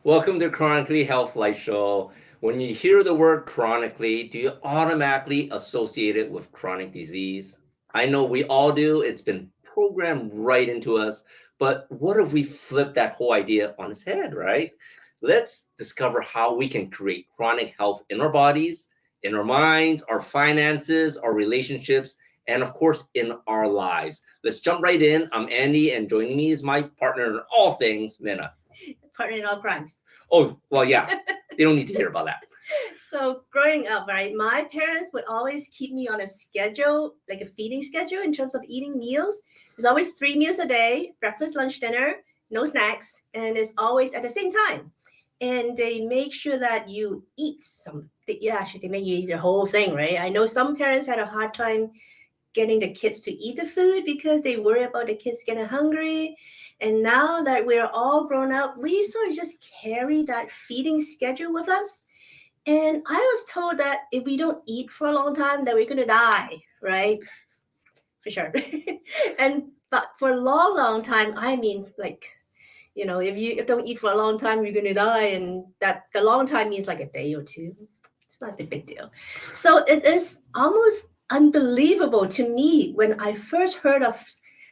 Welcome to Chronically Healthy Show. When you hear the word chronically, do you automatically associate it with chronic disease? I know we all do. It's been programmed right into us. But what if we flip that whole idea on its head, right? Let's discover how we can create chronic health in our bodies, in our minds, our finances, our relationships, and of course, in our lives. Let's jump right in. I'm Andy, and joining me is my partner in all things, Minna. Partner in all crimes. Oh, well, yeah. They don't need to hear about that. So growing up, right, my parents would always keep me on a schedule, like a feeding schedule in terms of eating meals. There's always 3 meals a day: breakfast, lunch, dinner, no snacks, and it's always at the same time. And they make sure that you eat something. Yeah, actually, they make you eat the whole thing, right? I know some parents had a hard time getting the kids to eat the food because they worry about the kids getting hungry. And now that we're all grown up, we sort of just carry that feeding schedule with us. And I was told that if we don't eat for a long time, that we're gonna die, right? For sure. And but for a long, long time, I mean, like, if you don't eat for a long time, you're gonna die, and that the long time means like a day or two. It's not a big deal. So it is almost unbelievable to me when I first heard of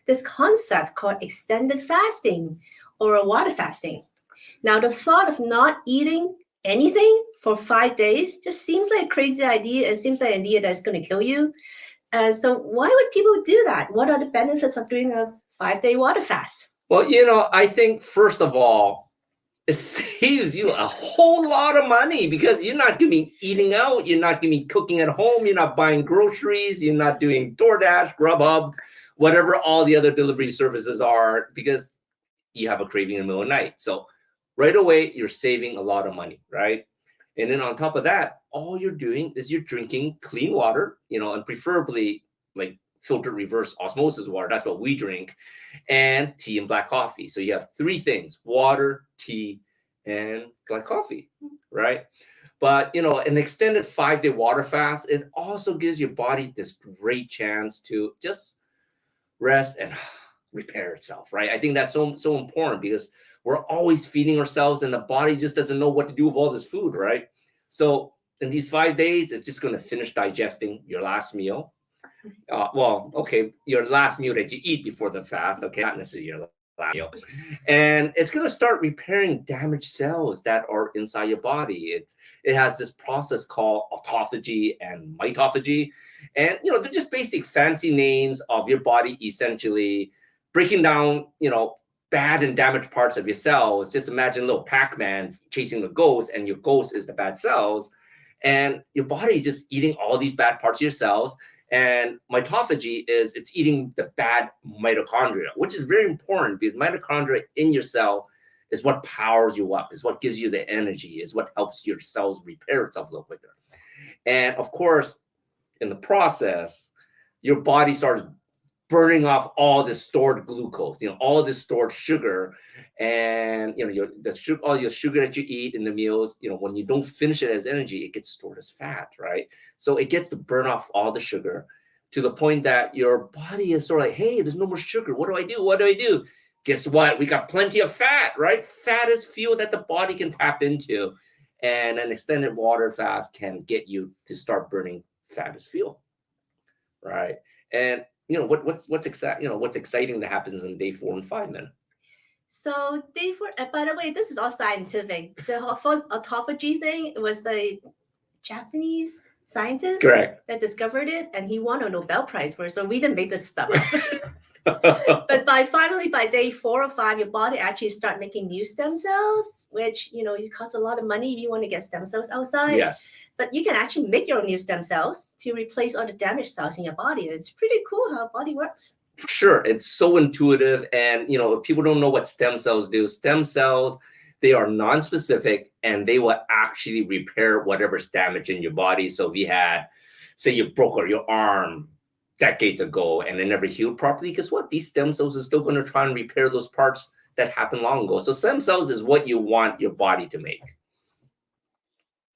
this concept called extended fasting or a water fasting. Now, the thought of not eating anything for 5 days just seems like a crazy idea. It seems like an idea that's going to kill you. So, why would people do that? What are the benefits of doing a 5 day water fast? Well, I think first of all, it saves you a whole lot of money because you're not going to be eating out. You're not going to be cooking at home. You're not buying groceries. You're not doing DoorDash, Grubhub, whatever all the other delivery services are because you have a craving in the middle of the night. So right away, you're saving a lot of money, right? And then on top of that, all you're doing is you're drinking clean water, and preferably like filtered reverse osmosis water. That's what we drink, and tea and black coffee. So you have three things: water, tea, and black coffee, right? But an extended 5 day water fast, it also gives your body this great chance to just rest and repair itself, right? I think that's so important because we're always feeding ourselves and the body just doesn't know what to do with all this food, right? So in these 5 days, it's just going to finish digesting your last meal. Okay, your last meal that you eat before the fast, okay, not necessarily your last meal. And it's going to start repairing damaged cells that are inside your body. It has this process called autophagy and mitophagy. And, they're just basic fancy names of your body essentially breaking down, bad and damaged parts of your cells. Just imagine little Pac-Man chasing the ghost, and your ghost is the bad cells. And your body is just eating all these bad parts of your cells. And mitophagy is it's eating the bad mitochondria, which is very important because mitochondria in your cell is what powers you up, is what gives you the energy, is what helps your cells repair itself a little quicker. And of course, in the process, your body starts burning off all this stored glucose, all this stored sugar, and all your sugar that you eat in the meals, when you don't finish it as energy, it gets stored as fat, right? So it gets to burn off all the sugar to the point that your body is sort of like, hey, there's no more sugar. What do I do? What do I do? Guess what? We got plenty of fat, right? Fat is fuel that the body can tap into, and an extended water fast can get you to start burning fat as fuel, right? And what's exciting that happens in day 4 and 5, man. So, day four, by the way, this is all scientific. The first autophagy thing was the Japanese scientist Correct. that discovered it, and he won a Nobel Prize for it. So we didn't make this stuff up. But by day 4 or 5, your body actually start making new stem cells, which it costs a lot of money if you want to get stem cells outside. Yes. But you can actually make your own new stem cells to replace all the damaged cells in your body. It's pretty cool how body works. For sure, it's so intuitive, and if people don't know what stem cells do, stem cells, they are non-specific and they will actually repair whatever's damaged in your body. So if you had, say, you broke your arm decades ago and it never healed properly, guess what? These stem cells are still going to try and repair those parts that happened long ago. So stem cells is what you want your body to make.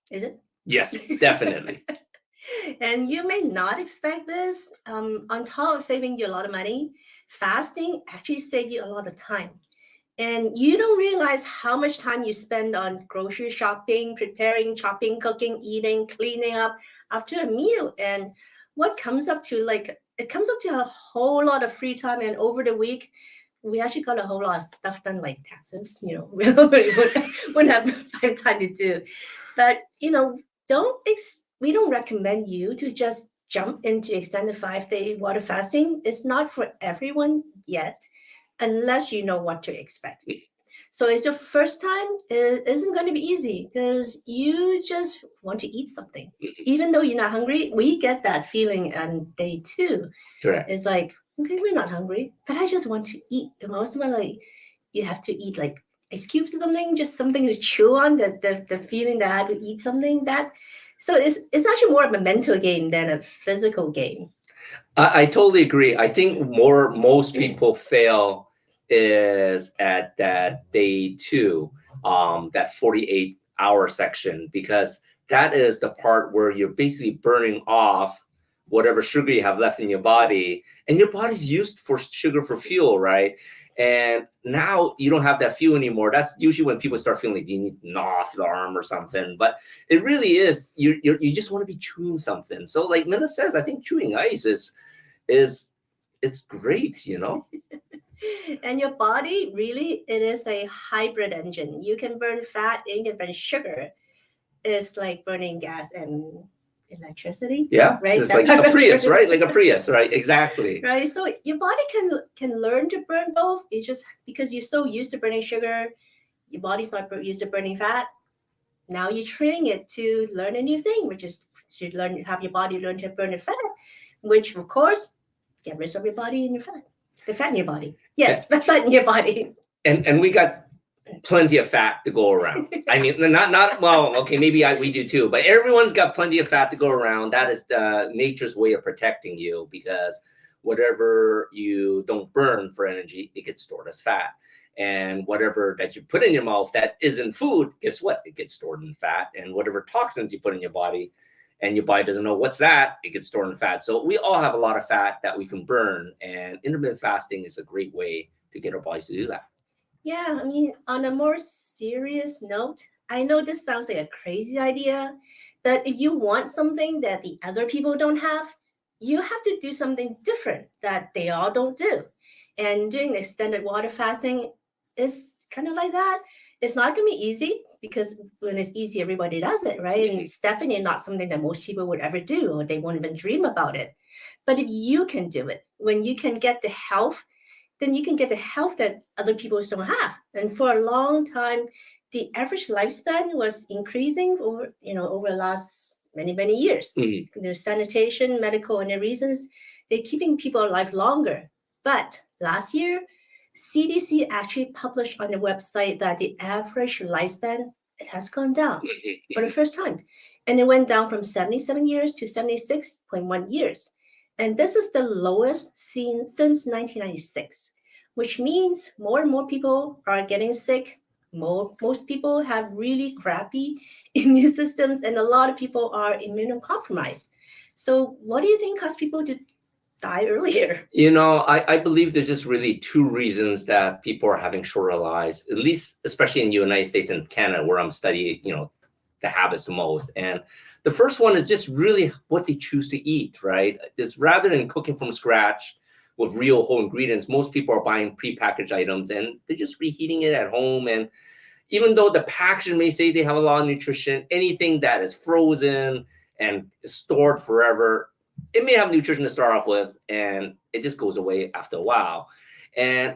Is it? Yes, definitely. And you may not expect this. On top of saving you a lot of money, fasting actually saves you a lot of time. And you don't realize how much time you spend on grocery shopping, preparing, chopping, cooking, eating, cleaning up after a meal. And what comes up to it comes up to a whole lot of free time. And over the week, we actually got a whole lot of stuff done, like taxes, we wouldn't have time to do. But, we don't recommend you to just jump into extended 5-day water fasting. It's not for everyone yet, unless you know what to expect. So it's your first time, it isn't going to be easy because you just want to eat something. Even though you're not hungry, we get that feeling on day 2. Correct. It's like, okay, we're not hungry, but I just want to eat. The most of my you have to eat like ice cubes or something, just something to chew on, the feeling that I have to eat something that. So it's actually more of a mental game than a physical game. I totally agree. I think most people fail is at that day 2, that 48-hour section, because that is the part where you're basically burning off whatever sugar you have left in your body, and your body's used for sugar for fuel, right? And now you don't have that fuel anymore. That's usually when people start feeling like you need to gnaw off the arm or something. But it really is, you just want to be chewing something. So like Minna says, I think chewing ice is it's great, And your body, really, it is a hybrid engine. You can burn fat and you can burn sugar. It's like burning gas and electricity. Yeah, right. It's like a Prius, right? Like a Prius, right? Exactly. Right. So your body can learn to burn both. It's just because you're so used to burning sugar, your body's not used to burning fat. Now you're training it to learn a new thing, which is to have your body learn to burn the fat, which of course get rid of your body and your fat. The fat in your body. Yes, the fat in your body. And we got plenty of fat to go around. I mean, not well, okay, maybe we do too, but everyone's got plenty of fat to go around. That is nature's way of protecting you, because whatever you don't burn for energy, it gets stored as fat. And whatever that you put in your mouth that isn't food, guess what? It gets stored in fat. And whatever toxins you put in your body, and your body doesn't know what's that, it gets stored in fat. So we all have a lot of fat that we can burn, and intermittent fasting is a great way to get our bodies to do that. Yeah, I mean, on a more serious note, I know this sounds like a crazy idea, but if you want something that the other people don't have, you have to do something different that they all don't do. And doing extended water fasting is kind of like that. It's not going to be easy, because when it's easy, everybody does it, right? And it's definitely not something that most people would ever do, or they won't even dream about it. But if you can do it, when you can get the health, then you can get the health that other people don't have. And for a long time, the average lifespan was increasing over the last many years. There's sanitation, medical, and the reasons they're keeping people alive longer. But last year, CDC actually published on the website that the average lifespan, it has gone down for the first time. And it went down from 77 years to 76.1 years. And this is the lowest seen since 1996, which means more and more people are getting sick. Most people have really crappy immune systems, and a lot of people are immunocompromised. So what do you think caused people to die earlier? I believe there's just really 2 reasons that people are having shorter lives, at least especially in the United States and Canada, where I'm studying, the habits the most. And the first one is just really what they choose to eat, right? Is rather than cooking from scratch with real whole ingredients, most people are buying prepackaged items and they're just reheating it at home. And even though the packaging may say they have a lot of nutrition, anything that is frozen and is stored forever, it may have nutrition to start off with, and it just goes away after a while.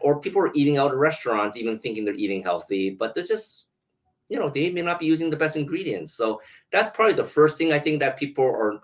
Or people are eating out at restaurants, even thinking they're eating healthy, but they're just, they may not be using the best ingredients. So that's probably the first thing I think, that people are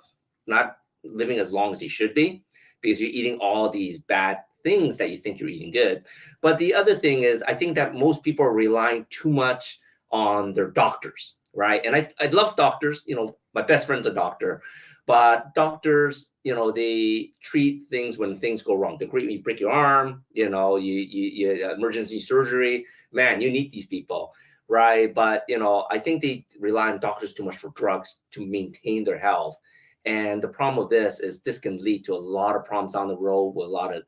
not living as long as they should be, because you're eating all these bad things that you think you're eating good. But the other thing is, I think that most people are relying too much on their doctors, right? And I love doctors. My best friend's a doctor. But doctors, they treat things when things go wrong. You break your arm, you emergency surgery. Man, you need these people, right? But, I think they rely on doctors too much for drugs to maintain their health. And the problem with this can lead to a lot of problems down the road, with a lot of,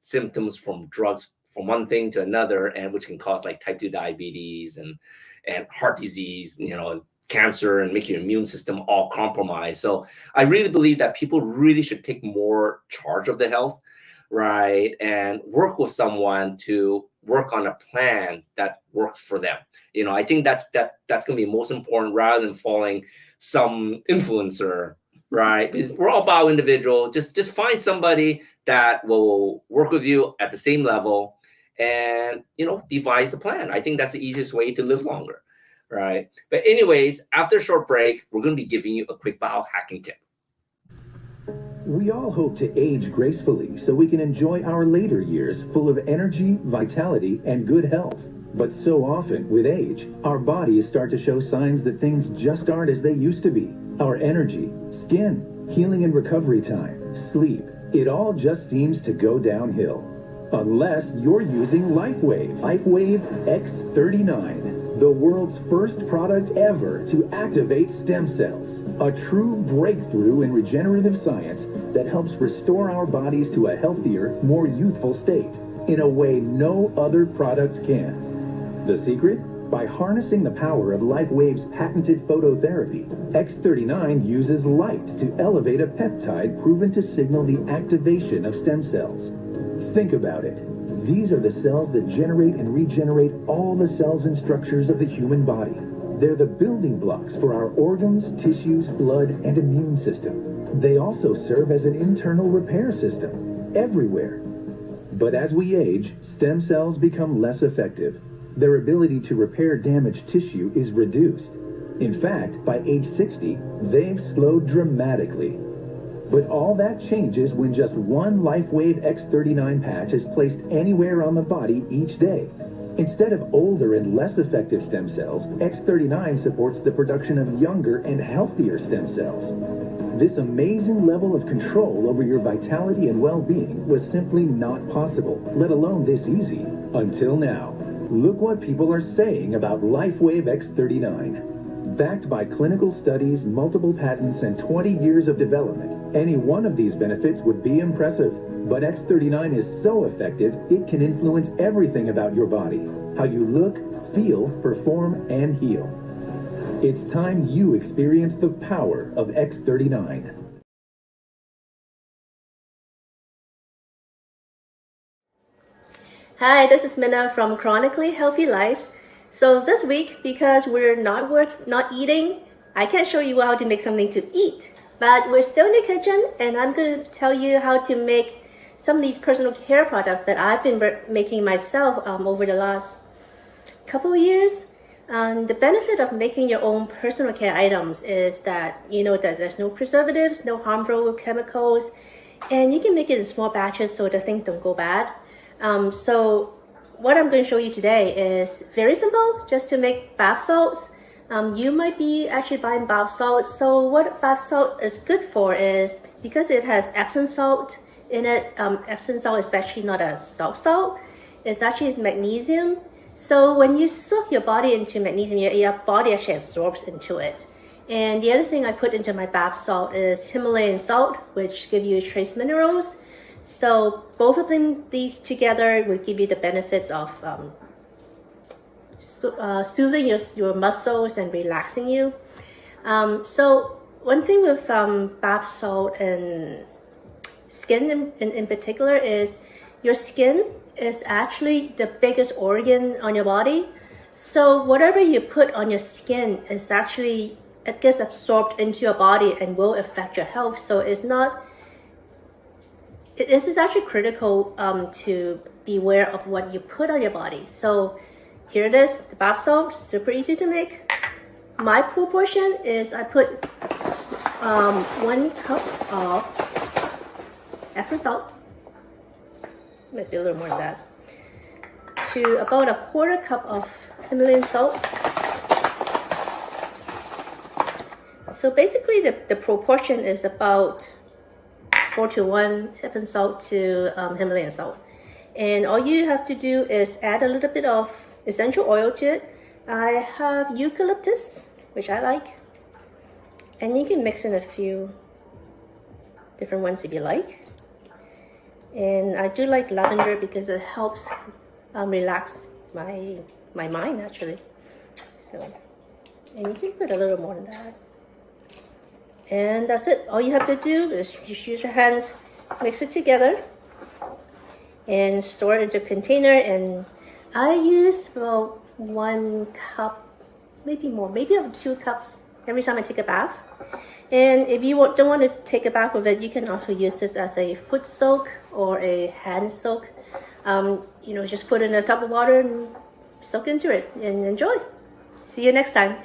symptoms from drugs from one thing to another, and which can cause like type 2 diabetes and heart disease, cancer, and make your immune system all compromised. So I really believe that people really should take more charge of their health, right? And work with someone to work on a plan that works for them. I think that's going to be most important, rather than following some influencer, right? Because we're all about individuals. Just find somebody that will work with you at the same level, and devise a plan. I think that's the easiest way to live longer, right? But anyways, after a short break, we're going to be giving you a quick biohacking tip. We all hope to age gracefully so we can enjoy our later years full of energy, vitality, and good health. But so often, with age, our bodies start to show signs that things just aren't as they used to be. Our energy, skin, healing and recovery time, sleep, it all just seems to go downhill. Unless you're using LifeWave. LifeWave X39, the world's first product ever to activate stem cells. A true breakthrough in regenerative science that helps restore our bodies to a healthier, more youthful state in a way no other product can. The secret? By harnessing the power of LifeWave's patented phototherapy, X39 uses light to elevate a peptide proven to signal the activation of stem cells. Think about it. These are the cells that generate and regenerate all the cells and structures of the human body. They're the building blocks for our organs, tissues, blood, and immune system. They also serve as an internal repair system everywhere. But as we age, stem cells become less effective. Their ability to repair damaged tissue is reduced. In fact, by age 60, they've slowed dramatically. But all that changes when just one LifeWave X39 patch is placed anywhere on the body each day. Instead of older and less effective stem cells, X39 supports the production of younger and healthier stem cells. This amazing level of control over your vitality and well-being was simply not possible, let alone this easy, until now. Look what people are saying about LifeWave X39. Backed by clinical studies, multiple patents, and 20 years of development, any one of these benefits would be impressive. But X39 is so effective, it can influence everything about your body. How you look, feel, perform, and heal. It's time you experience the power of X39. Hi, this is Minna from Chronically Healthy Life. So this week, because we're not eating, I can't show you how to make something to eat. But we're still in the kitchen, and I'm going to tell you how to make some of these personal care products that I've been making myself over the last couple of years. The benefit of making your own personal care items is that that there's no preservatives, no harmful chemicals, and you can make it in small batches so the things don't go bad. So what I'm going to show you today is very simple, just to make bath salts. You might be actually buying bath salts. So what bath salt is good for is, because it has Epsom salt in it, Epsom salt is actually not a salt, it's actually magnesium. So when you soak your body into magnesium, your body actually absorbs into it. And the other thing I put into my bath salt is Himalayan salt, which give you trace minerals. So both of these together will give you the benefits of soothing your muscles and relaxing you. So one thing with bath salt and skin in particular is your skin is actually the biggest organ on your body. So whatever you put on your skin is actually, it gets absorbed into your body and will affect your health. So this is actually critical to be aware of what you put on your body. So here it is, the bath salt, super easy to make. My proportion is I put 1 cup of Epsom salt, might be a little more than that, to about 1/4 cup of Himalayan salt. So basically the proportion is about 4:1 Epsom salt to Himalayan salt. And all you have to do is add a little bit of essential oil to it. I have eucalyptus, which I like. And you can mix in a few different ones if you like. And I do like lavender because it helps relax my mind actually. So, and you can put a little more than that. And that's it. All you have to do is just use your hands, mix it together, and store it into a container. And I use about 1 cup, maybe more, maybe up to 2 cups every time I take a bath. And if you don't want to take a bath with it, you can also use this as a foot soak or a hand soak. Just put it in a tub of water and soak into it and enjoy. See you next time.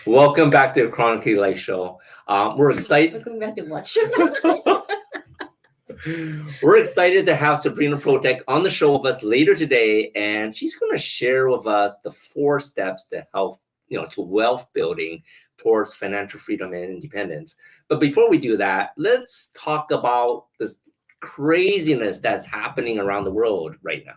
Welcome back to the Chronically Life Show. We're excited. Welcome back to watch. We're excited to have Sabrina Protic on the show with us later today, and she's going to share with us the 4 steps to health, to wealth building towards financial freedom and independence. But before we do that, let's talk about this craziness that's happening around the world right now.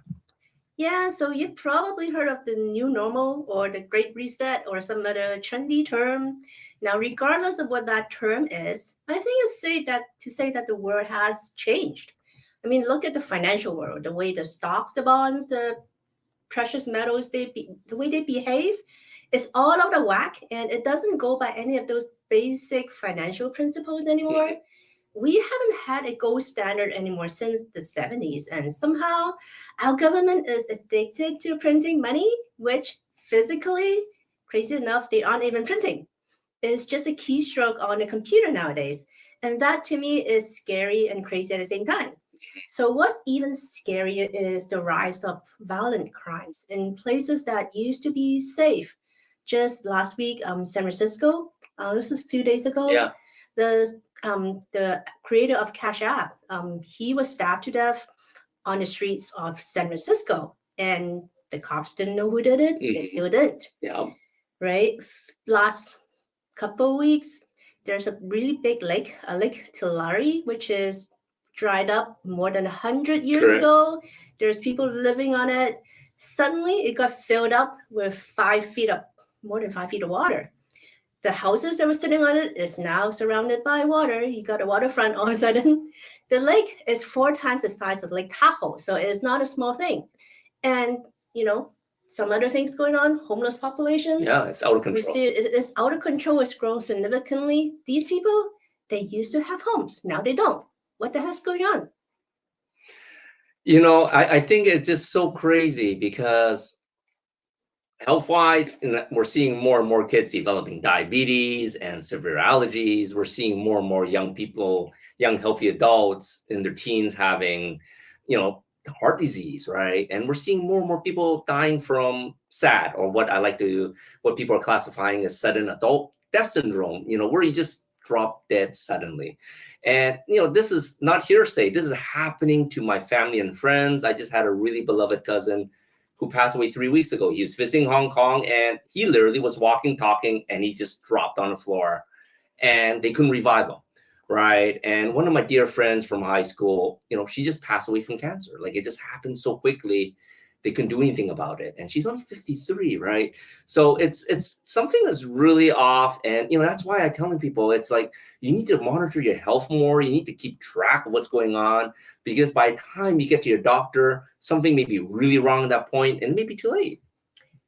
Yeah, so you've probably heard of the new normal or the Great Reset or some other trendy term. Now, regardless of what that term is, I think it's safe to say that the world has changed. I mean, look at the financial world, the way the stocks, the bonds, the precious metals, the way they behave is all out of whack, and it doesn't go by any of those basic financial principles anymore. Mm-hmm. We haven't had a gold standard anymore since the 70s. And somehow our government is addicted to printing money, which physically, crazy enough, they aren't even printing. It's just a keystroke on a computer nowadays. And that to me is scary and crazy at the same time. So what's even scarier is the rise of violent crimes in places that used to be safe. Just last week, San Francisco, this was a few days ago, Yeah. The creator of Cash App, he was stabbed to death on the streets of San Francisco, and the cops didn't know who did it. Mm-hmm. They still didn't. Yeah. Right. Last couple of weeks, there's a really big lake, a Lake Tulare, which is dried up more than 100 years Correct. ago. There's people living on it. Suddenly, it got filled up with more than 5 feet of water. The houses that were sitting on it is now surrounded by water. You got a waterfront all of a sudden. The lake is 4 times the size of Lake Tahoe, so it's not a small thing. And, some other things going on, homeless population. Yeah, it's out of control. We see it's out of control. It's grown significantly. These people, they used to have homes. Now they don't. What the heck's going on? I think it's just so crazy because health-wise, we're seeing more and more kids developing diabetes and severe allergies. We're seeing more and more young people, young healthy adults in their teens having, heart disease, right? And we're seeing more and more people dying from SAD, or what people are classifying as sudden adult death syndrome, where you just drop dead suddenly. And, this is not hearsay. This is happening to my family and friends. I just had a really beloved cousin who passed away 3 weeks ago. He was visiting Hong Kong, and he literally was walking, talking, and he just dropped on the floor, and they couldn't revive him, right? And one of my dear friends from high school, she just passed away from cancer. Like, it just happened so quickly. They couldn't do anything about it. And she's only 53, right? So it's something that's really off. And, that's why I'm telling people, it's like, you need to monitor your health more. You need to keep track of what's going on, because by the time you get to your doctor, something may be really wrong at that point, and it may be too late.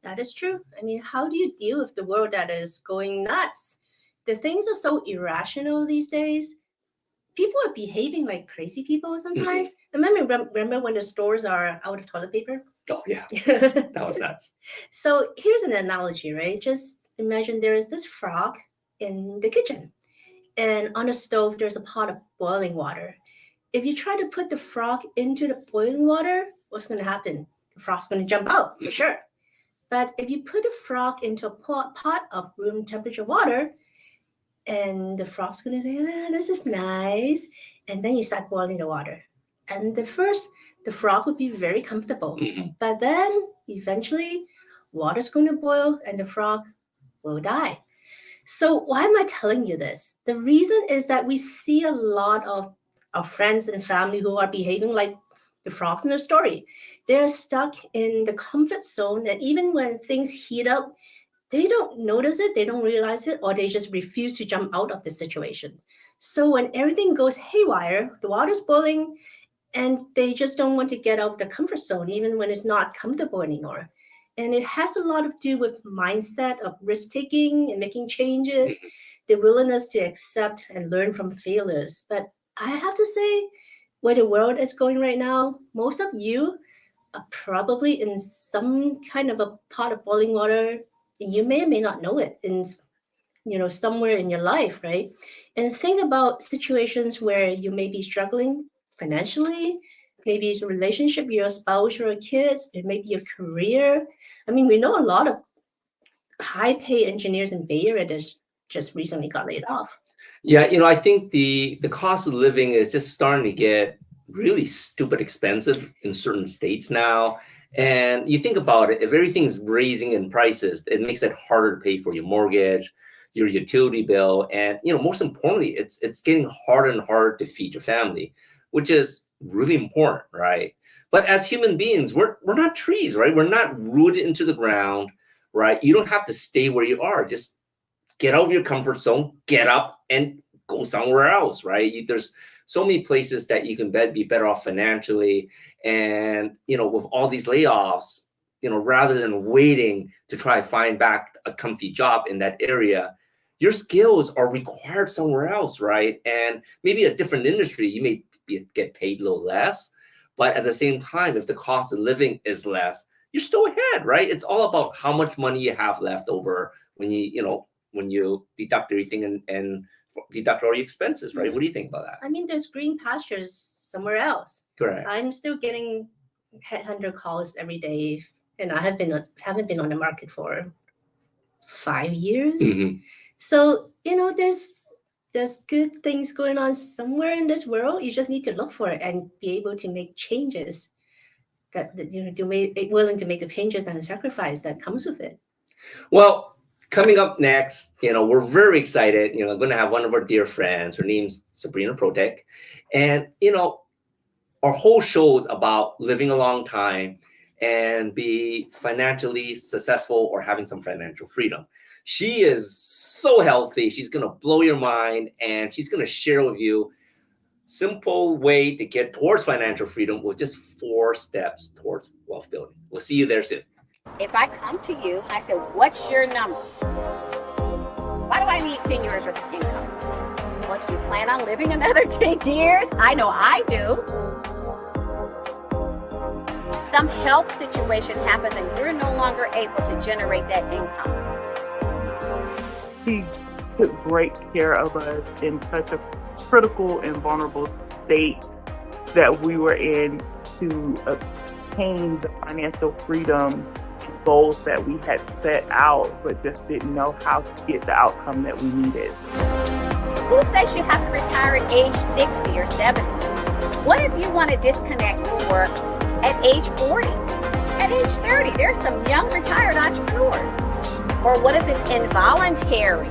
That is true. I mean, how do you deal with the world that is going nuts? The things are so irrational these days. People are behaving like crazy people sometimes. Mm-hmm. Remember when the stores are out of toilet paper? Oh, yeah. That was nuts. So here's an analogy, right? Just imagine there is this frog in the kitchen, and on the stove, there's a pot of boiling water. If you try to put the frog into the boiling water, what's going to happen? The frog's going to jump out for sure. But if you put the frog into a pot of room temperature water, and the frog's going to say, this is nice. And then you start boiling the water. And the frog would be very comfortable. Mm-hmm. But then eventually water's going to boil and the frog will die. So why am I telling you this? The reason is that we see a lot of our friends and family who are behaving like the frogs in the story. They're stuck in the comfort zone, and even when things heat up, they don't notice it, they don't realize it, or they just refuse to jump out of the situation. So when everything goes haywire, the water's boiling, and they just don't want to get out of the comfort zone, even when it's not comfortable anymore. And it has a lot to do with mindset of risk taking and making changes, the willingness to accept and learn from failures. But I have to say, where the world is going right now, most of you are probably in some kind of a pot of boiling water, and you may or may not know it in somewhere in your life, right? And think about situations where you may be struggling financially, maybe it's a relationship, your spouse or kids, it may be your career. I mean, we know a lot of high paid engineers in Bay Area that just recently got laid off. Yeah, I think the cost of living is just starting to get really stupid expensive in certain states now. And you think about it, if everything's raising in prices, it makes it harder to pay for your mortgage, your utility bill, and most importantly, it's getting harder and harder to feed your family, which is really important, right? But as human beings, we're not trees, right? We're not rooted into the ground, right? You don't have to stay where you are. Just get out of your comfort zone, get up and go somewhere else, right? There's so many places that you can be better off financially. And, with all these layoffs, rather than waiting to try to find back a comfy job in that area, your skills are required somewhere else, right? And maybe a different industry, you may get paid a little less, but at the same time, if the cost of living is less, you're still ahead, right? It's all about how much money you have left over when you deduct everything and deduct all your expenses, right? What do you think about that? I mean, there's green pastures somewhere else. Correct. I'm still getting headhunter calls every day, and I haven't been on the market for 5 years. Mm-hmm. So there's good things going on somewhere in this world. You just need to look for it and be able to make changes. Willing to make the changes and the sacrifice that comes with it. Well, coming up next, we're very excited. I'm going to have one of our dear friends. Her name's Sabrina Protic. And, our whole show is about living a long time and be financially successful or having some financial freedom. She is so healthy. She's going to blow your mind, and she's going to share with you simple way to get towards financial freedom with just 4 steps towards wealth building. We'll see you there soon. If I come to you, I say, what's your number? Why do I need 10 years of income? Well, do you plan on living another 10 years? I know I do. Some health situation happens and you're no longer able to generate that income. He took great care of us in such a critical and vulnerable state that we were in to obtain the financial freedom goals that we had set out, but just didn't know how to get the outcome that we needed. Who says you have to retire at age 60 or 70? What if you want to disconnect from work at age 40? At age 30, there's some young retired entrepreneurs. Or what if it's involuntary?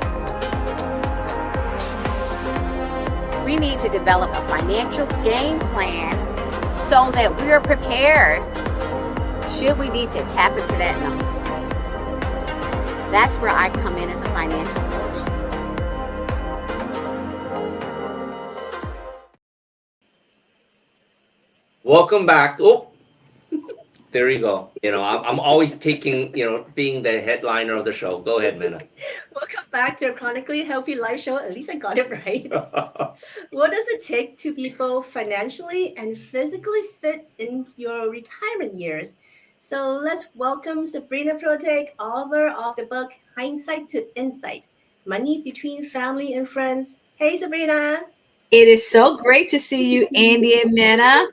We need to develop a financial game plan so that we are prepared should we need to tap into that number. That's where I come in as a financial coach. Welcome back. Oh, there you go. I'm always taking, being the headliner of the show. Go ahead, Minna. Welcome back to a Chronically Healthy Life Show. At least I got it right. What does it take to be both financially and physically fit in your retirement years? So let's welcome Sabrina Protic, author of the book Hindsight to Insight, Money Between Family and Friends. Hey, Sabrina. It is so great to see you, Andy and Minna.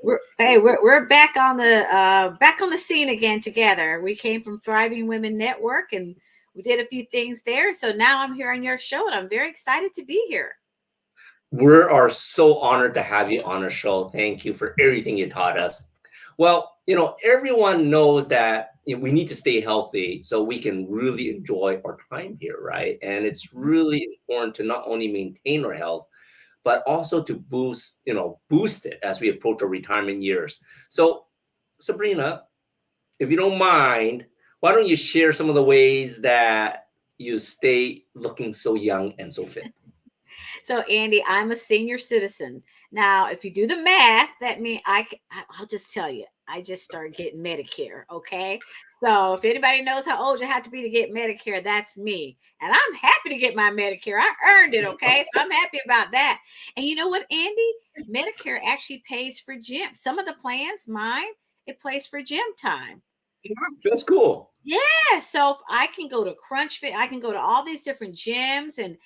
We're back on the scene again together. We came from Thriving Women Network and we did a few things there. So now I'm here on your show and I'm very excited to be here. We are so honored to have you on our show. Thank you for everything you taught us. Well, everyone knows that we need to stay healthy so we can really enjoy our time here, right? And it's really important to not only maintain our health, but also to boost it as we approach our retirement years. So, Sabrina, if you don't mind, why don't you share some of the ways that you stay looking so young and so fit? So, Andy, I'm a senior citizen Now, if you do the math, that means I'll just tell you, I just started getting Medicare. Okay. So if anybody knows how old you have to be to get Medicare, that's me. And I'm happy to get my Medicare. I earned it. Okay. So I'm happy about that. And you know what, Andy? Medicare actually pays for gym. Some of the plans, mine, it pays for gym time. That's cool. Yeah. So if I can go to CrunchFit, I can go to all these different gyms and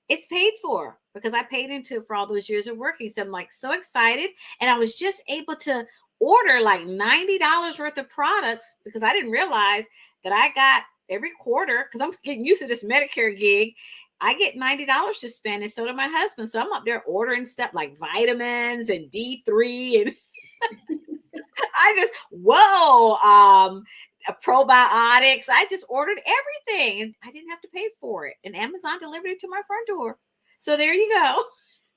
it's paid for because I paid into it for all those years of working. So I'm like so excited. And I was just able to order like $90 worth of products because I didn't realize that I got every quarter, because I'm getting used to this Medicare gig. I get $90 to spend, and so did my husband. So I'm up there ordering stuff like vitamins and D3 and I just, probiotics. I just ordered everything and I didn't have to pay for it. And Amazon delivered it to my front door. So there you go.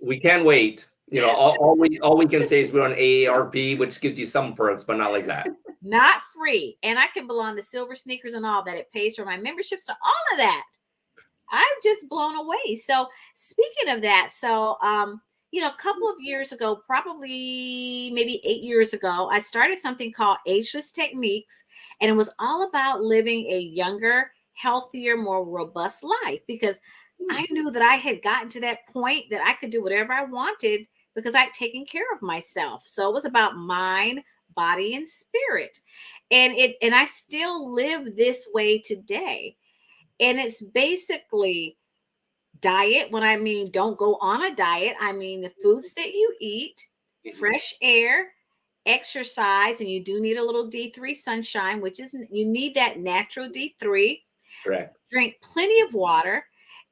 We can't wait. You know, all we can say is we're on AARP, which gives you some perks, but not like that. Not free. And I can belong to Silver Sneakers and all that. It pays for my memberships to all of that. I'm just blown away. So speaking of that, a couple of years ago, probably maybe 8 years ago, I started something called Ageless Techniques, and it was all about living a younger, healthier, more robust life because I knew that I had gotten to that point that I could do whatever I wanted because I'd taken care of myself. So it was about mind, body, and spirit. And I still live this way today. And it's basically diet. When I mean don't go on a diet, I mean the foods that you eat, fresh air, exercise, and you do need a little D3 sunshine, which is you need that natural D3. Correct. Drink plenty of water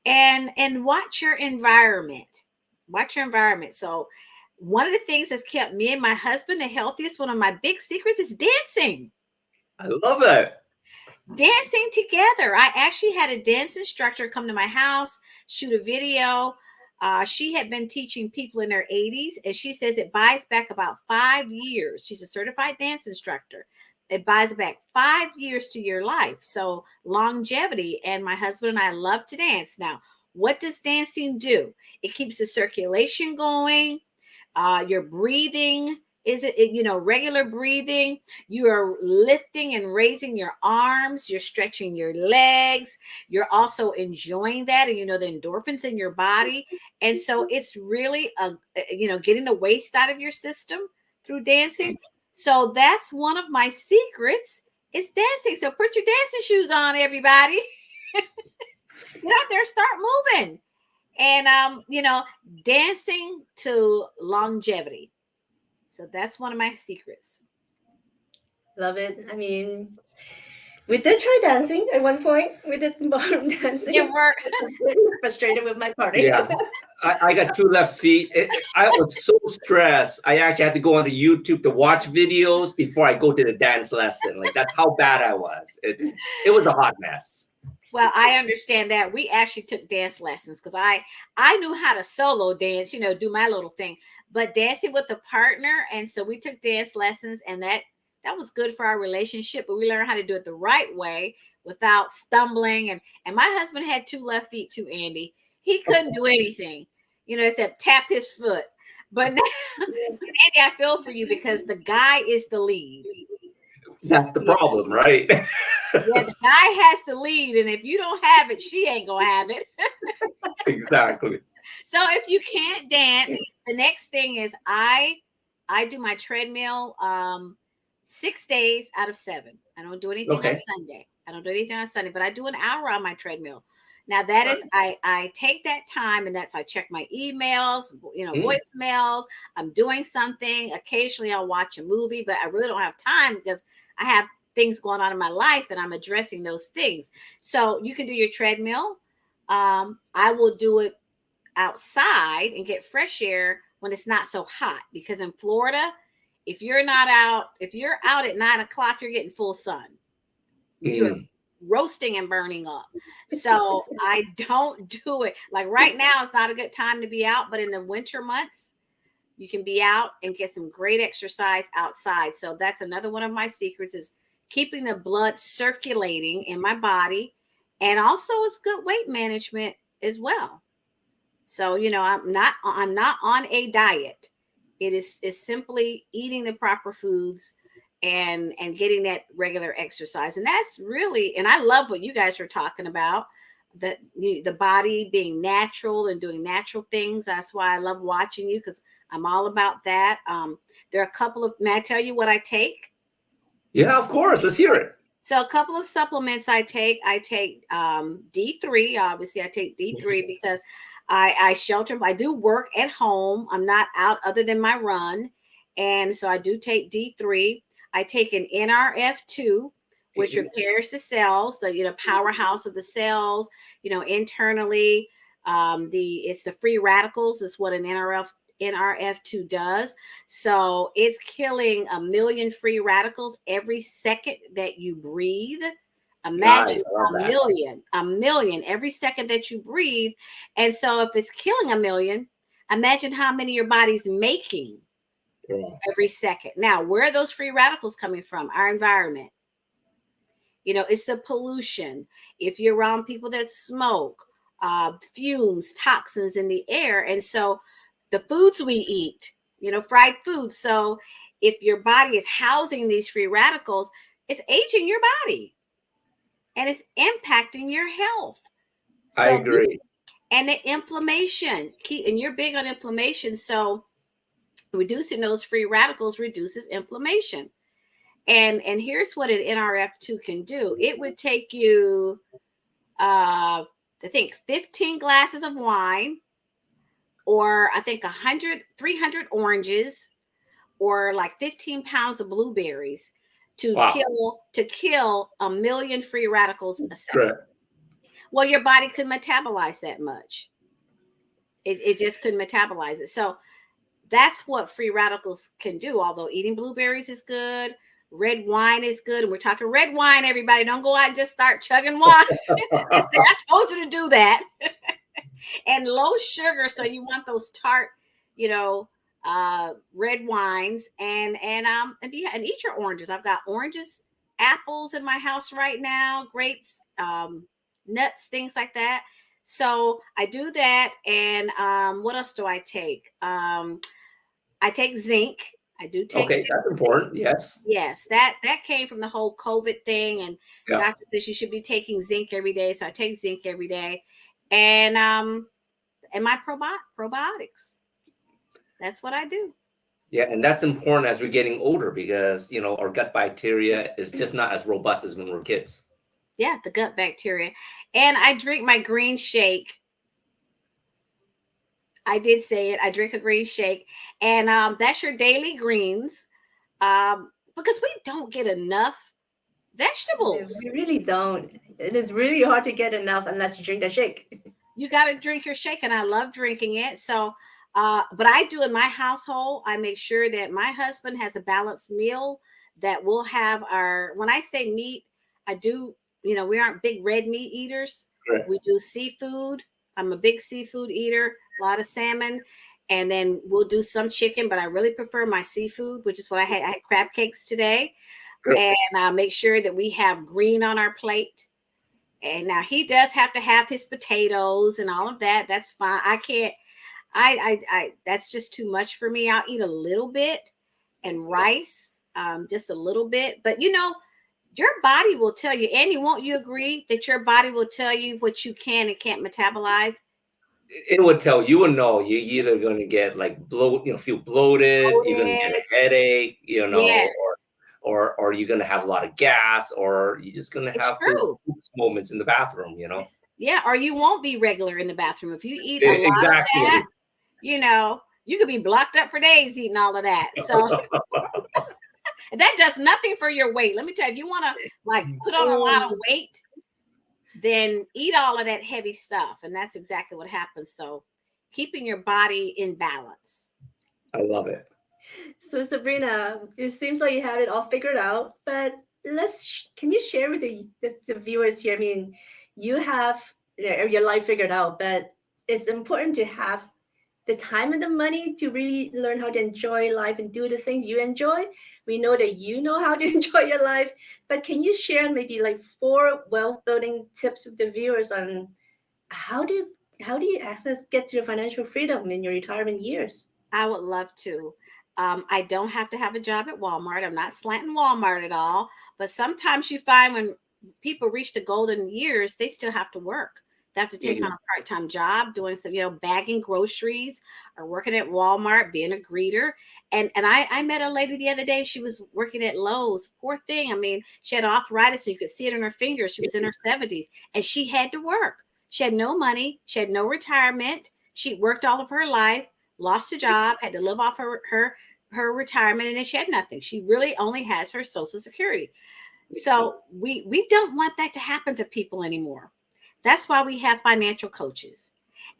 and watch your environment. Watch your environment. So one of the things that's kept me and my husband the healthiest, one of my big secrets is dancing. I love that. Dancing together. I actually had a dance instructor come to my house, shoot a video. She had been teaching people in their 80s, and she says it buys back about 5 years. She's a certified dance instructor. It buys back 5 years to your life. So longevity. And my husband and I love to dance. Now, what does dancing do? It keeps the circulation going. Your breathing is regular breathing. You are lifting and raising your arms. You're stretching your legs. You're also enjoying that, and the endorphins in your body. And so it's really getting the waste out of your system through dancing. So that's one of my secrets is dancing. So put your dancing shoes on, everybody. Get out there, start moving. And, dancing to longevity. So that's one of my secrets. Love it. I mean, we did try dancing at one point. We did ballroom dancing. It worked. Frustrated with my partner. Yeah, I got 2 left feet. I was so stressed. I actually had to go onto YouTube to watch videos before I go to the dance lesson. Like that's how bad I was. It was a hot mess. Well, I understand that. We actually took dance lessons because I knew how to solo dance, do my little thing, but dancing with a partner. And so we took dance lessons, and that was good for our relationship, but we learned how to do it the right way without stumbling. And my husband had 2 left feet too, Andy. He couldn't do anything, except tap his foot. But now, Andy, I feel for you because the guy is the lead. That's the problem, right? Yeah, the guy has to lead, and if you don't have it, she ain't gonna have it. Exactly. So if you can't dance, the next thing is I do my treadmill 6 days out of 7. I don't do anything on Sunday. I don't do anything on Sunday, but I do an hour on my treadmill. Now that is, I take that time, and I check my emails, voicemails. I'm doing something. Occasionally I'll watch a movie, but I really don't have time because I have things going on in my life and I'm addressing those things. So you can do your treadmill. I will do it outside and get fresh air when it's not so hot, because in Florida, if you're out at 9 o'clock, you're getting full sun. You're roasting and burning up. So I don't do it. Like right now, it's not a good time to be out, but in the winter months, you can be out and get some great exercise outside. So that's another one of my secrets is keeping the blood circulating in my body. And also it's good weight management as well. So, I'm not on a diet. It is simply eating the proper foods and getting that regular exercise. And that's really, and I love what you guys are talking about, the body being natural and doing natural things. That's why I love watching you, because I'm all about that. There are a couple of, may I tell you what I take? Yeah, of course. Let's hear it. So a couple of supplements I take. I take D3. Obviously, I take D3 because I shelter. I do work at home. I'm not out other than my run. And so I do take D3. I take an NRF2, which repairs the cells, the powerhouse of the cells, internally. It's the free radicals is what an NRF2 does. So it's killing 1 million free radicals every second that you breathe. Imagine a million every second that you breathe. And so if it's killing 1 million, imagine how many your body's making every second. Now, where are those free radicals coming from? Our environment. It's the pollution. If you're around people that smoke, fumes, toxins in the air. And so the foods we eat, fried foods. So if your body is housing these free radicals, it's aging your body and it's impacting your health. So, I agree. And the inflammation, and you're big on inflammation. So reducing those free radicals reduces inflammation. And here's what an NRF2 can do. It would take you, I think 15 glasses of wine, or I think 300 oranges, or like 15 pounds of blueberries to kill 1 million free radicals a second. Correct. Well, your body could metabolize that much. It just couldn't metabolize it. So that's what free radicals can do. Although eating blueberries is good, red wine is good. And we're talking red wine, everybody. Don't go out and just start chugging wine and say, I told you to do that. And low sugar. So you want those tart, red wines and eat your oranges. I've got oranges, apples in my house right now, grapes, nuts, things like that. So I do that. And what else do I take? I take zinc. I do take. Okay, that's important. Yes. Yes, that came from the whole COVID thing, and doctor says you should be taking zinc every day. So I take zinc every day, and my probiotics. That's what I do. Yeah, and that's important as we're getting older, because our gut bacteria is just not as robust as when we're kids. Yeah, the gut bacteria. And I drink my green shake. I did say it. I drink a green shake, and that's your daily greens, because we don't get enough vegetables. We really don't. It is really hard to get enough unless you drink the shake. You got to drink your shake, and I love drinking it. So, but I do in my household. I make sure that my husband has a balanced meal, that we'll have when I say meat, I do, we aren't big red meat eaters. Right. We do seafood. I'm a big seafood eater, a lot of salmon, and then we'll do some chicken, but I really prefer my seafood, which is what I had. I had crab cakes today. Right. And I make sure that we have green on our plate. And now he does have to have his potatoes and all of that. That's fine. I can't, that's just too much for me. I'll eat a little bit, and rice, just a little bit, but your body will tell you. Annie, won't you agree that your body will tell you what you can and can't metabolize? It would tell you, and know you're either going to get like feel bloated, you're going to get a headache, yes. or you're going to have a lot of gas, or you're just going to have moments in the bathroom, Yeah, or you won't be regular in the bathroom if you eat a lot of that. You could be blocked up for days eating all of that. So. That does nothing for your weight. Let me tell you, if you want to put on a lot of weight, then eat all of that heavy stuff. And that's exactly what happens. So keeping your body in balance. I love it. So Sabrina, it seems like you have it all figured out, but can you share with the viewers here? I mean, you have your life figured out, but it's important to have the time and the money to really learn how to enjoy life and do the things you enjoy. We know that you know how to enjoy your life, but can you share maybe 4 wealth building tips with the viewers on how do How do you get to your financial freedom in your retirement years? I would love to. I don't have to have a job at Walmart. I'm not slanting Walmart at all. But sometimes you find when people reach the golden years, they still have to work. They have to take on a part-time job, doing some, bagging groceries or working at Walmart, being a greeter. And I met a lady the other day. She was working at Lowe's. Poor thing. I mean, she had arthritis, so you could see it in her fingers. She was in her 70s, and she had to work. She had no money. She had no retirement. She worked all of her life, lost a job, had to live off her retirement, and then she had nothing. She really only has her Social Security. So we don't want that to happen to people anymore. That's why we have financial coaches.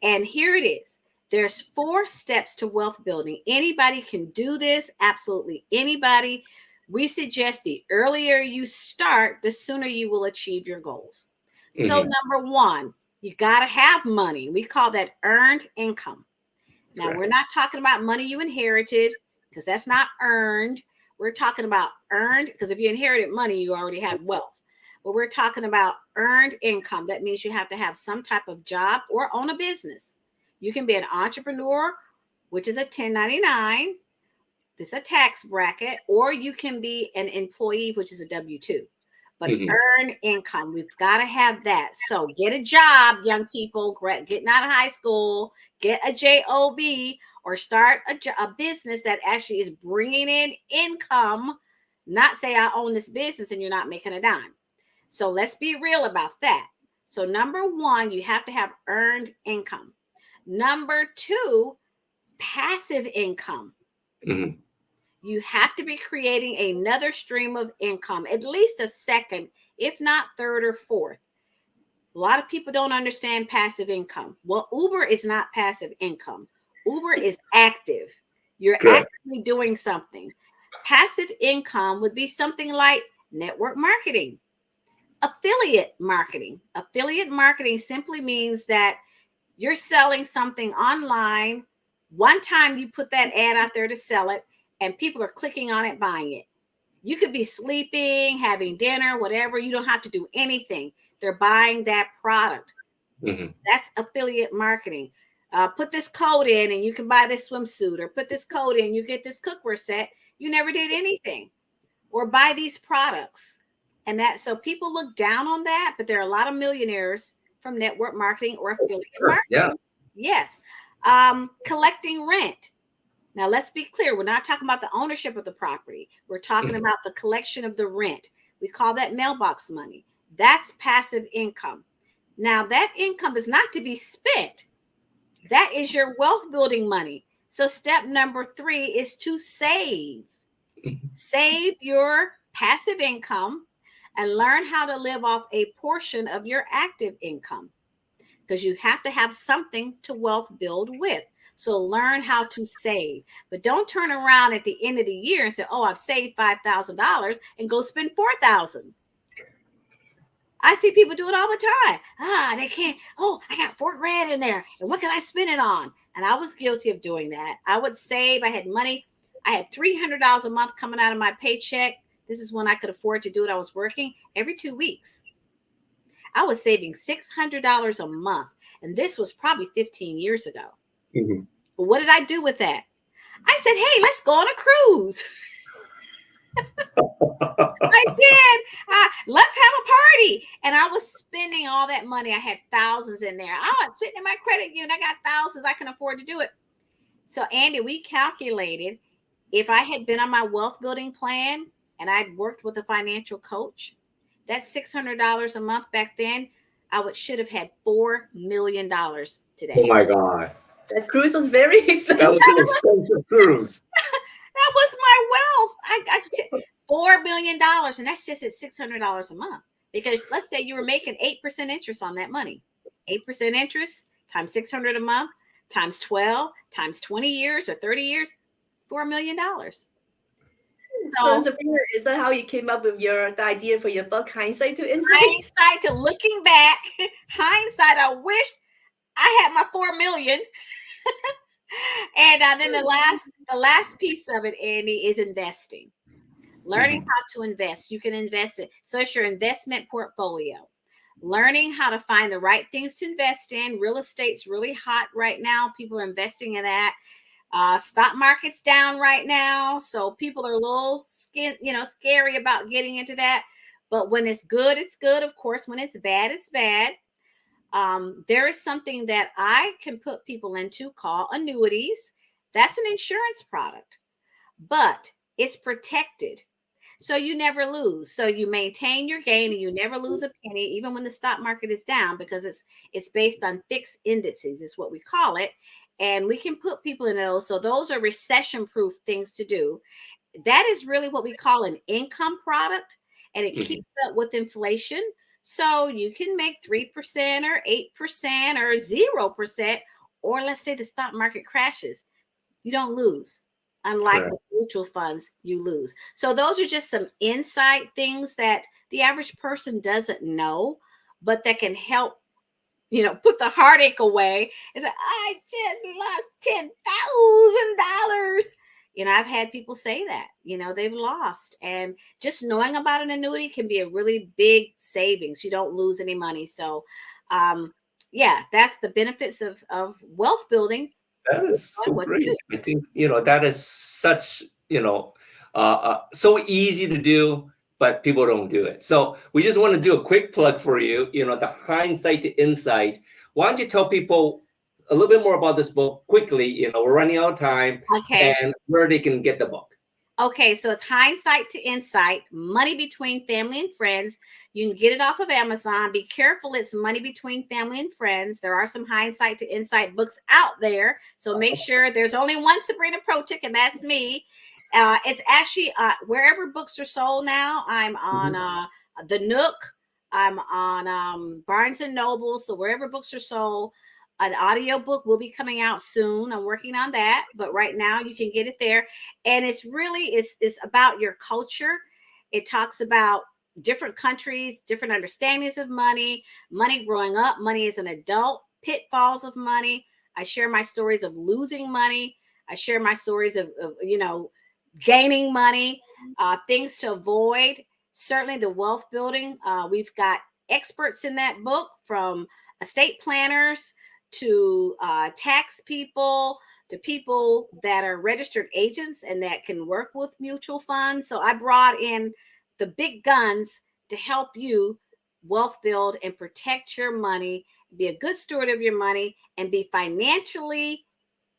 And here it is. There's 4 steps to wealth building. Anybody can do this. Absolutely anybody. We suggest the earlier you start, the sooner you will achieve your goals. So number 1, you got to have money. We call that earned income. Now, we're not talking about money you inherited, because that's not earned. We're talking about earned, because if you inherited money, you already have wealth. But we're talking about earned income. That means you have to have some type of job or own a business. You can be an entrepreneur, which is a 1099. This is a tax bracket, or you can be an employee, which is a W-2. But earned income, we've got to have that. So get a job, young people, getting out of high school, get a job, or start a business that actually is bringing in income. Not say I own this business and you're not making a dime. So let's be real about that. So number 1, you have to have earned income. Number 2, passive income. You have to be creating another stream of income, at least a second, if not third or fourth. A lot of people don't understand passive income. Well, Uber is not passive income. Uber is active. You're actively doing something. Passive income would be something like network marketing, affiliate marketing. Affiliate marketing simply means that you're selling something online. One time you put that ad out there to sell it, and people are clicking on it, buying it. You could be sleeping, having dinner, whatever. You don't have to do anything. They're buying that product. That's affiliate marketing. Put this code in and you can buy this swimsuit, or put this code in, you get this cookware set. You never did anything. Or buy these products. And so people look down on that, but there are a lot of millionaires from network marketing or affiliate marketing. Yes. Collecting rent. Now, let's be clear. We're not talking about the ownership of the property. We're talking about the collection of the rent. We call that mailbox money. That's passive income. Now, that income is not to be spent. That is your wealth building money. So step number 3 is to save. Save your passive income and learn how to live off a portion of your active income, because you have to have something to wealth build with. So learn how to save, but don't turn around at the end of the year and say, oh, I've saved $5,000 and go spend $4,000. I see people do it all the time. They can't. Oh, I got $4,000 in there. And what can I spend it on? And I was guilty of doing that. I would save. I had money. I had $300 a month coming out of my paycheck. This is when I could afford to do it. I was working every 2 weeks. I was saving $600 a month. And this was probably 15 years ago. But what did I do with that? I said, hey, let's go on a cruise. I did. Let's have a party. And I was spending all that money. I had thousands in there. I was sitting in my credit union. I got thousands. I can afford to do it. So, Andy, we calculated if I had been on my wealth building plan and I'd worked with a financial coach, that's $600 a month back then. I should have had $4 million today. Oh my God. That cruise was very expensive. That was an expensive cruise. That was my wealth. I got $4 million, and that's just at $600 a month. Because let's say you were making 8% interest on that money. 8% interest times $600 a month times 12 times 20 years or 30 years, $4 million. So Sabrina, is that how you came up with the idea for your book, Hindsight to Insight? Hindsight to looking back. Hindsight, I wish I had my $4 million. And then the last piece of it, Andy, is investing. Learning how to invest. You can invest it. So it's your investment portfolio. learning how to find the right things to invest in. Real estate's really hot right now. People are investing in that. Stock market's down right now, so people are a little scary about getting into that. But when it's good, it's good. Of course, when it's bad, it's bad. There is something that I can put people into called annuities. That's an insurance product, but it's protected. So you never lose. So you maintain your gain and you never lose a penny, even when the stock market is down, because it's based on fixed indices, is what we call it. And we can put people in those. So those are recession-proof things to do. That is really what we call an income product, and it keeps up with inflation. So you can make 3% or 8% or 0%, or let's say the stock market crashes. You don't lose. Unlike with mutual funds, you lose. So those are just some insight things that the average person doesn't know, but that can help, put the heartache away. It's like, I just lost $10,000. I've had people say that, they've lost. And just knowing about an annuity can be a really big savings. You don't lose any money. So, that's the benefits of wealth building. That is so great. I think, that is such, so easy to do, but people don't do it. So we just want to do a quick plug for you, the Hindsight to Insight. Why don't you tell people a little bit more about this book quickly? We're running out of time. Okay. And where they can get the book. Okay, so it's Hindsight to Insight, Money Between Family and Friends. You can get it off of Amazon. Be careful, it's Money Between Family and Friends. There are some Hindsight to Insight books out there. So make sure there's only one Sabrina Protic, and that's me. It's actually wherever books are sold now. I'm on the Nook. I'm on Barnes and Noble. So wherever books are sold, an audio book will be coming out soon. I'm working on that, but right now you can get it there. And it's about your culture. It talks about different countries, different understandings of money growing up, money as an adult, pitfalls of money. I share my stories of losing money. I share my stories of gaining money, things to avoid. Certainly the wealth building. We've got experts in that book, from estate planners to tax people, to people that are registered agents and that can work with mutual funds. So I brought in the big guns to help you wealth build and protect your money, be a good steward of your money, and be financially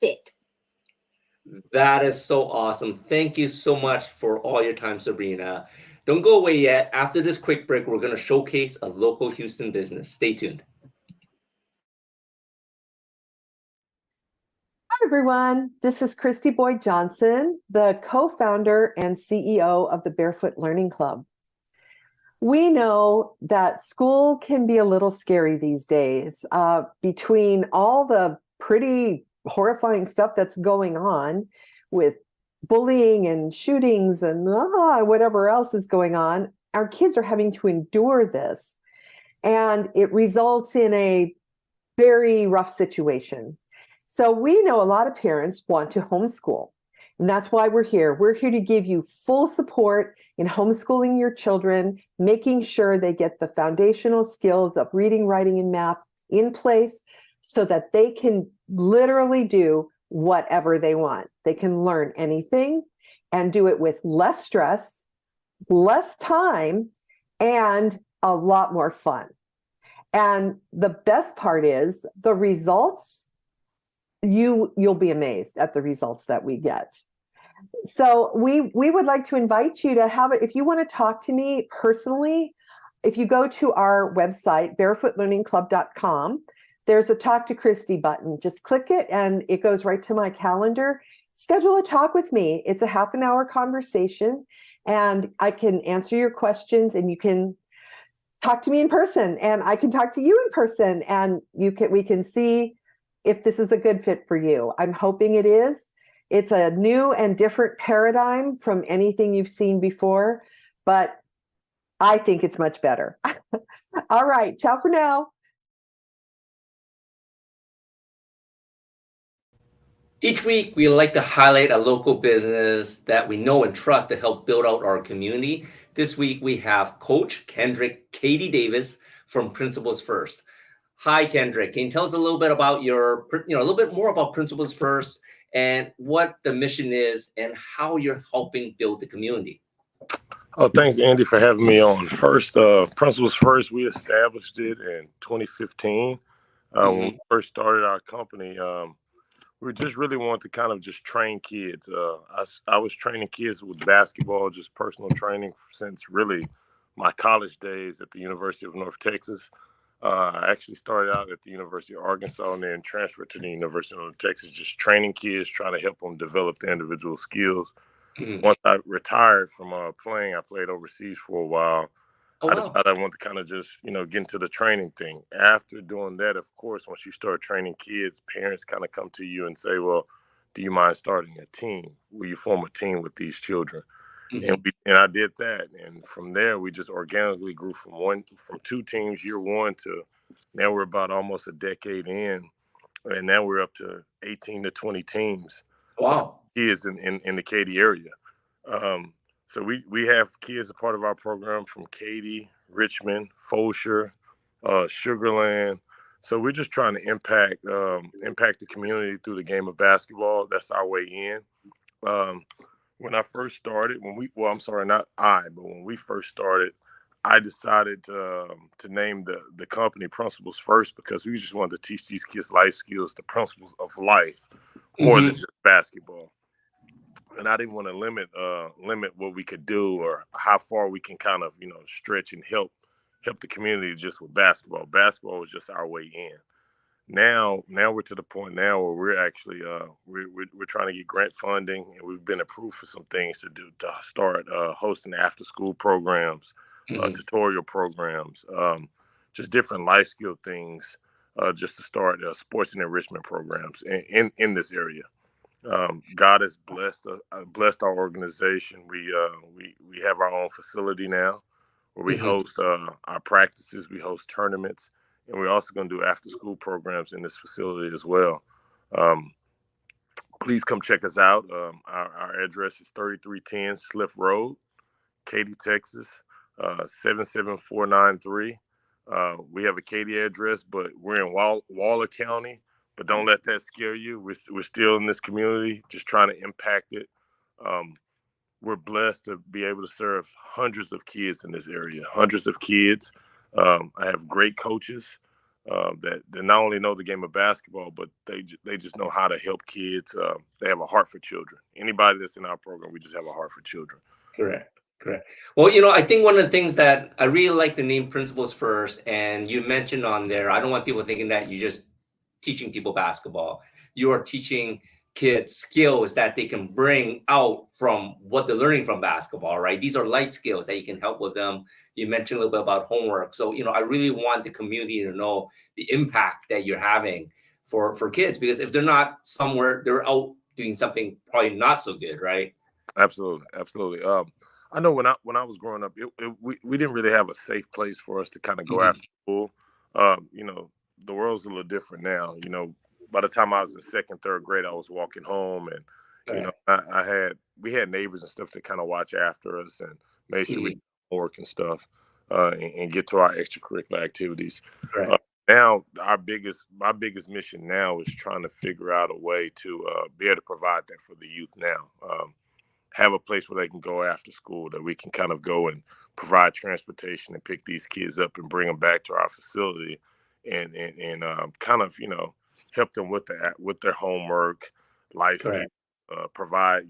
fit. That is so awesome. Thank you so much for all your time, Sabrina. Don't go away yet. After this quick break, we're going to showcase a local Houston business. Stay tuned. Hi, everyone. This is Christy Boyd Johnson, the co-founder and CEO of the Barefoot Learning Club. We know that school can be a little scary these days. Between all the pretty horrifying stuff that's going on with bullying and shootings and whatever else is going on, our kids are having to endure this. And it results in a very rough situation. So we know a lot of parents want to homeschool, and that's why we're here. We're here to give you full support in homeschooling your children, making sure they get the foundational skills of reading, writing, and math in place so that they can literally do whatever they want. They can learn anything and do it with less stress, less time, and a lot more fun. And the best part is the results. You'll be amazed at the results that we get. So we would like to invite you to have it. If you want to talk to me personally, if you go to our website, barefootlearningclub.com, there's a Talk to Christy button. Just click it and it goes right to my calendar. Schedule a talk with me. It's a half-an-hour conversation, and I can answer your questions, and you can talk to me in person, and I can talk to you in person, and we can see if this is a good fit for you. I'm hoping it is. It's a new and different paradigm from anything you've seen before, but I think it's much better. All right, ciao for now. Each week, we like to highlight a local business that we know and trust to help build out our community. This week, we have Coach Kendrick KD Davis from Principles First. Hi, Kendrick. Can you tell us a little bit about a little bit more about Principles First and what the mission is and how you're helping build the community? Oh, thanks, Andy, for having me on. First, Principles First, we established it in 2015. When we first started our company, we just really wanted to kind of just train kids. I was training kids with basketball, just personal training since really my college days at the University of North Texas. I actually started out at the University of Arkansas and then transferred to the University of North Texas, just training kids, trying to help them develop their individual skills. Once I retired from playing, I played overseas for a while. I decided I wanted to kind of just, get into the training thing. After doing that, of course, once you start training kids, parents kind of come to you and say, well, do you mind starting a team? Will you form a team with these children? And I did that. And from there, we just organically grew from 2 teams year one to now we're about almost a decade in. And now we're up to 18 to 20 teams. Wow. Kids in the Katy area. So we have kids a part of our program from Katy, Richmond, Fulshire, Sugarland. So we're just trying to impact the community through the game of basketball. That's our way in. When I first started, when we first started, I decided to name the company Principles First because we just wanted to teach these kids life skills, the principles of life, more than just basketball. And I didn't want to limit what we could do or how far we can kind of, stretch and help the community just with basketball. Basketball was just our way in. Now we're to the point now where we're actually we're trying to get grant funding, and we've been approved for some things to start hosting after school programs, tutorial programs, just different life skill things, just to start sports and enrichment programs in this area. God has blessed our organization. We have our own facility now where we host our practices, we host tournaments, and we're also going to do after school programs in this facility as well. Please come check us out. Our address is 3310 Sliff Road, Katy, Texas, 77493. We have a Katy address, but we're in Waller County. But don't let that scare you. We're still in this community, just trying to impact it. We're blessed to be able to serve hundreds of kids in this area, hundreds of kids. I have great coaches that not only know the game of basketball, but they just know how to help kids. They have a heart for children. Anybody that's in our program, we just have a heart for children. Correct. Well, I think one of the things that I really like the name Principles First, and you mentioned on there, I don't want people thinking that you just teaching people basketball. You are teaching kids skills that they can bring out from what they're learning from basketball, right? These are life skills that you can help with them. You mentioned a little bit about homework. So, I really want the community to know the impact that you're having for kids, because if they're not somewhere, they're out doing something probably not so good, right? Absolutely. I know when I was growing up, we didn't really have a safe place for us to kind of go after school. The world's a little different now. By the time I was in second, third grade, I was walking home, and we had neighbors and stuff to kind of watch after us and make sure we work and stuff, and get to our extracurricular activities. Now, my biggest mission now is trying to figure out a way to be able to provide that for the youth now. Have a place where they can go after school, that we can kind of go and provide transportation and pick these kids up and bring them back to our facility, and kind of help them with their homework, life skills, provide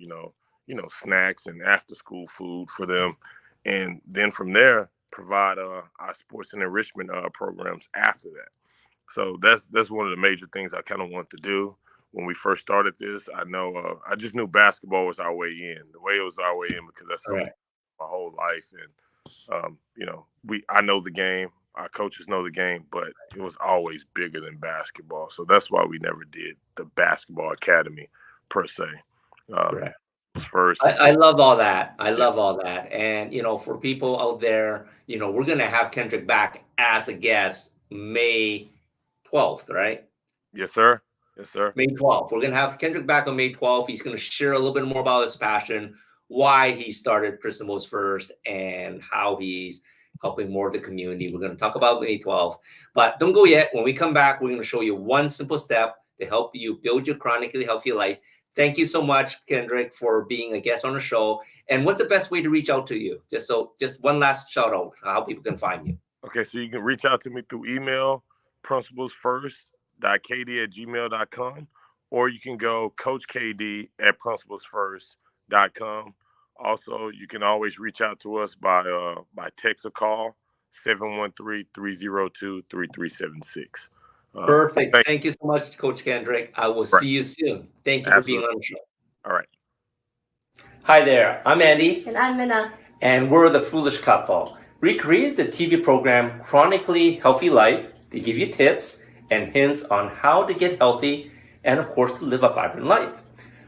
snacks and after school food for them, and then from there provide our sports and enrichment programs after that. So that's one of the major things I kind of want to do. When we first started this, I just knew basketball was our way in. The way it was our way in because that's something my whole life, and I know the game. Our coaches know the game, but it was always bigger than basketball. So that's why we never did the basketball academy per se. First, I love all that. Love all that. And, for people out there, we're going to have Kendrick back as a guest May 12th, right? Yes, sir. May 12th. We're going to have Kendrick back on May 12th. He's going to share a little bit more about his passion, why he started Principles First, and how he's helping more of the community. We're going to talk about May 12th, but don't go yet. When we come back, we're going to show you one simple step to help you build your chronically healthy life. Thank you so much, Kendrick, for being a guest on the show. And what's the best way to reach out to you? Just one last shout out, how people can find you. Okay, so you can reach out to me through email, principlesfirst.kd@gmail.com, or you can go coachkd@principlesfirst.com. Also, you can always reach out to us by text or call, 713-302-3376. Perfect. Thank you so much, Coach Kendrick. I will see you soon. Thank you for being on the show. All right. Hi there. I'm Andy. And I'm Minna. And we're the Foolish Couple. We created the TV program Chronically Healthy Life to give you tips and hints on how to get healthy and, of course, to live a vibrant life.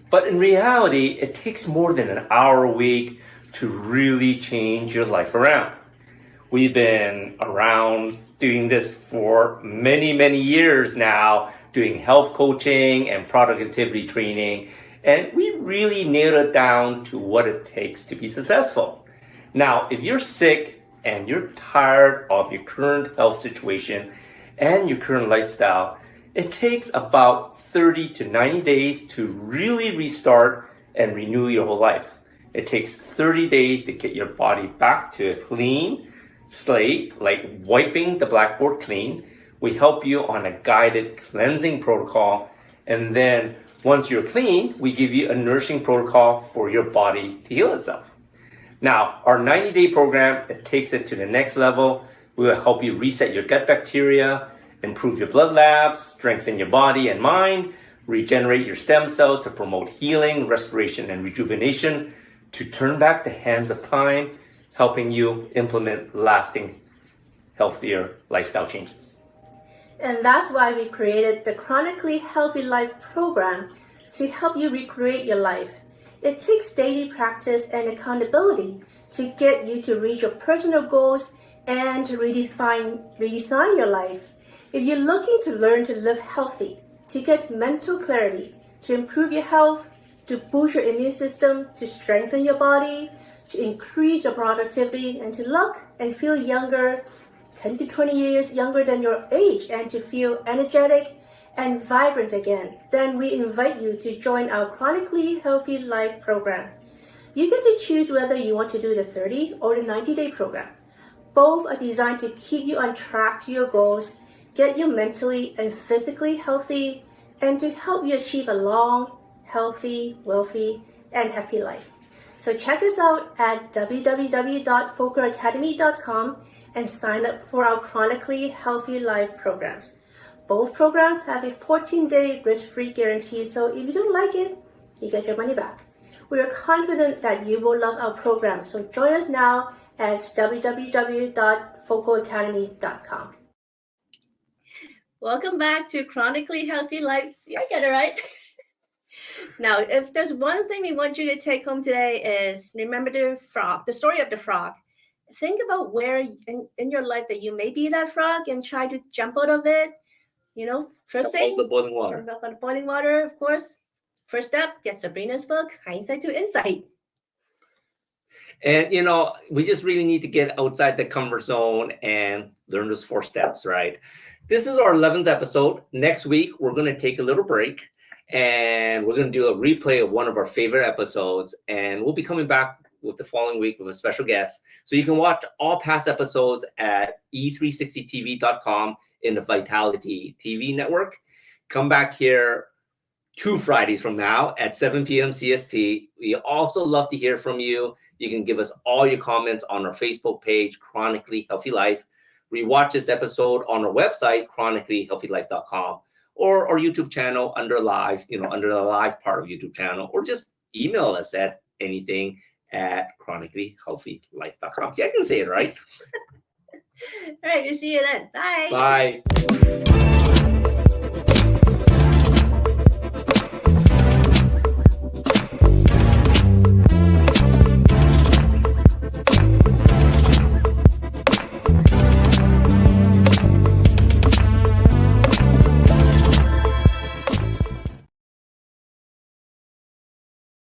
But in reality, it takes more than an hour a week to really change your life around. We've been around doing this for many, many years now, doing health coaching and productivity training, and we really nailed it down to what it takes to be successful. Now, if you're sick and you're tired of your current health situation and your current lifestyle, it takes about 30 to 90 days to really restart and renew your whole life. It takes 30 days to get your body back to a clean slate, like wiping the blackboard clean. We help you on a guided cleansing protocol. And then once you're clean, we give you a nourishing protocol for your body to heal itself. Now, our 90-day program, it takes it to the next level. We will help you reset your gut bacteria, improve your blood labs, strengthen your body and mind, regenerate your stem cells to promote healing, restoration, and rejuvenation, to turn back the hands of time, helping you implement lasting, healthier lifestyle changes. And that's why we created the Chronically Healthy Life program to help you recreate your life. It takes daily practice and accountability to get you to reach your personal goals and to redesign your life. If you're looking to learn to live healthy, to get mental clarity, to improve your health, to boost your immune system, to strengthen your body, to increase your productivity, and to look and feel younger, 10 to 20 years younger than your age, and to feel energetic and vibrant again, then we invite you to join our Chronically Healthy Life program. You get to choose whether you want to do the 30 or the 90-day program. Both are designed to keep you on track to your goals, get you mentally and physically healthy, and to help you achieve a long, healthy, wealthy, and happy life. So check us out at www.focusacademy.com and sign up for our Chronically Healthy Life programs. Both programs have a 14-day risk-free guarantee, so if you don't like it, you get your money back. We are confident that you will love our program, so join us now at www.focusacademy.com. Welcome back to Chronically Healthy Life. See, I get it right. Now, if there's one thing we want you to take home today is remember the frog, the story of the frog. Think about where in your life that you may be that frog and try to jump out of it. You know, first thing, the boiling water. Jump out of the boiling water, of course. First step, get Sabrina's book, Hindsight to Insight. And, you know, we just really need to get outside the comfort zone and learn those 4 steps, right? This is our 11th episode. Next week, we're going to take a little break and we're going to do a replay of one of our favorite episodes. And we'll be coming back with the following week with a special guest. So you can watch all past episodes at e360tv.com in the Vitality TV network. Come back here 2 Fridays from now at 7 p.m. CST. We also love to hear from you. You can give us all your comments on our Facebook page, Chronically Healthy Life. Rewatch this episode on our website, chronicallyhealthylife.com, or our YouTube channel under live, under the live part of YouTube channel, or just email us at anything@chronicallyhealthylife.com. See, I can say it right. All right, we'll see you then. Bye. Bye.